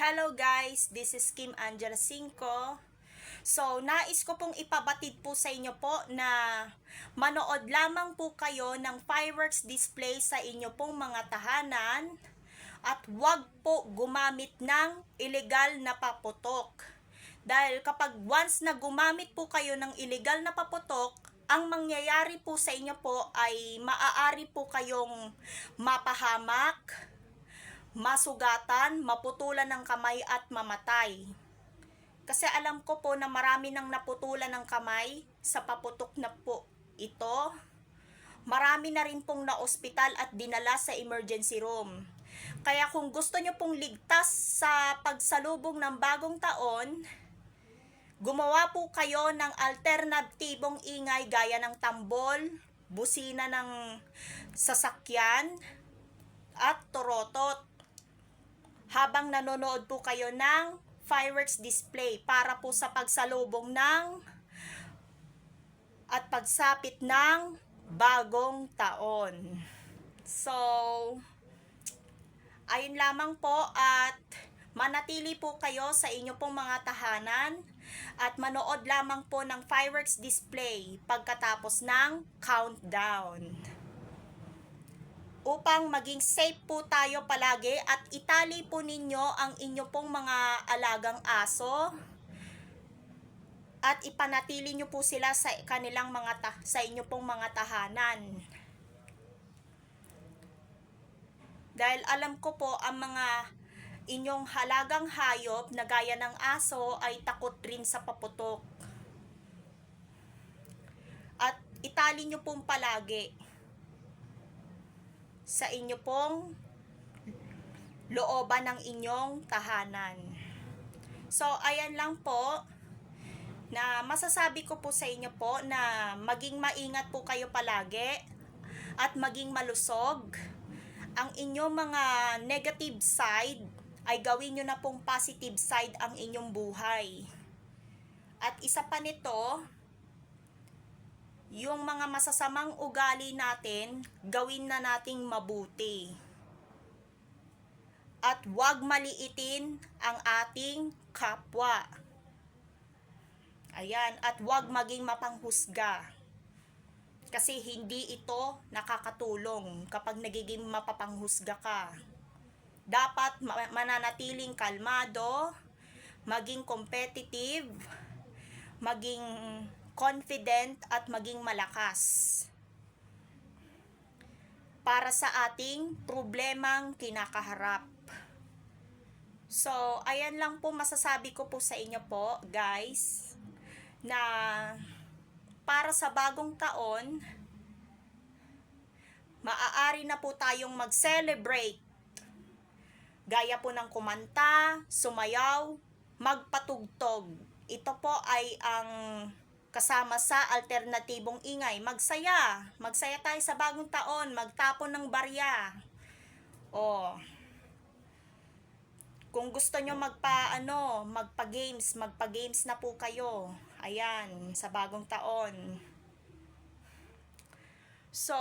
Hello guys, this is Kim Angela Cinco. So, nais ko pong ipabatid po sa inyo po na manood lamang po kayo ng fireworks display sa inyo pong mga tahanan at huwag po gumamit ng illegal na paputok. Dahil kapag once na gumamit po kayo ng illegal na paputok, ang mangyayari po sa inyo po ay maaari po kayong mapahamak, masugatan, maputulan ng kamay at mamatay. Kasi alam ko po na marami nang naputulan ng kamay sa paputok na po ito. Marami na rin pong na-ospital at dinala sa emergency room. Kaya kung gusto nyo pong ligtas sa pagsalubong ng bagong taon, gumawa po kayo ng alternatibong ingay gaya ng tambol, busina ng sasakyan, at torotot habang nanonood po kayo ng fireworks display para po sa pagsalubong ng at pagsapit ng bagong taon. So, ayun lamang po at manatili po kayo sa inyo pong mga tahanan at manood lamang po ng fireworks display pagkatapos ng countdown. Upang maging safe po tayo palagi at itali po ninyo ang inyo pong mga alagang aso at ipanatili nyo po sila sa kanilang sa inyo pong mga tahanan. Dahil alam ko po ang mga inyong halagang hayop na gaya ng aso ay takot rin sa paputok. At itali nyo pong palagi sa inyo pong looban ng inyong tahanan. So, ayan lang po na masasabi ko po sa inyo po na maging maingat po kayo palagi at maging malusog. Ang inyong mga negative side ay gawin nyo na pong positive side ang inyong buhay. At isa pa nito, yung mga masasamang ugali natin, gawin na nating mabuti. At huwag maliitin ang ating kapwa. Ayan, at huwag maging mapanghusga. Kasi hindi ito nakakatulong kapag nagiging mapapanghusga ka. Dapat mananatiling kalmado, maging competitive, maging confident at maging malakas para sa ating problemang kinakaharap. So, ayan lang po masasabi ko po sa inyo po, guys, na para sa bagong taon, maaari na po tayong mag-celebrate. Gaya po ng kumanta, sumayaw, magpatugtog. Ito po ay ang kasama sa alternatibong ingay. Magsaya. Magsaya tayo sa bagong taon. Magtapon ng barya. O, kung gusto nyo magpa-games na po kayo. Ayan, sa bagong taon. So,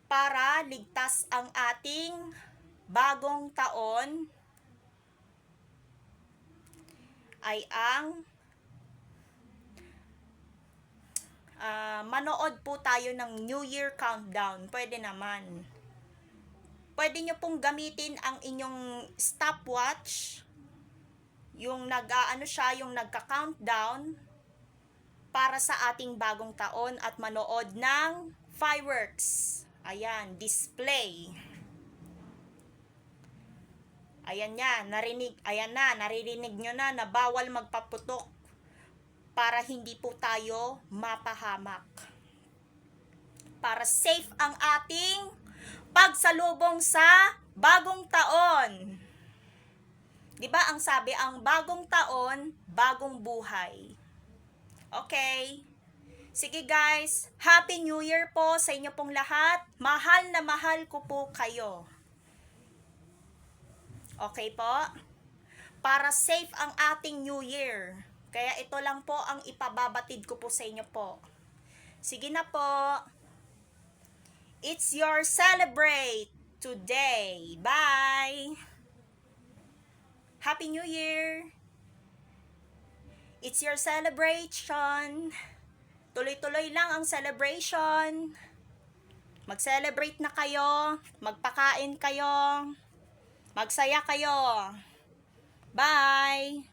para ligtas ang ating bagong taon, ay ang manood po tayo ng New Year countdown. Pwede naman. Pwede nyo pong gamitin ang inyong stopwatch, yung yung nagka-countdown para sa ating bagong taon at manood ng fireworks. Ayan, display. Ayan naririnig nyo na bawal magpaputok para hindi po tayo mapahamak. Para safe ang ating pagsalubong sa bagong taon. 'Di ba ang sabi, ang bagong taon, bagong buhay. Okay? Sige guys, Happy New Year po sa inyo pong lahat. Mahal na mahal ko po kayo. Okay po? Para safe ang ating New Year. Kaya ito lang po ang ipababatid ko po sa inyo po. Sige na po. It's your celebrate today. Bye! Happy New Year! It's your celebration. Tuloy-tuloy lang ang celebration. Mag-celebrate na kayo, magpakain kayo, magsaya kayo. Bye!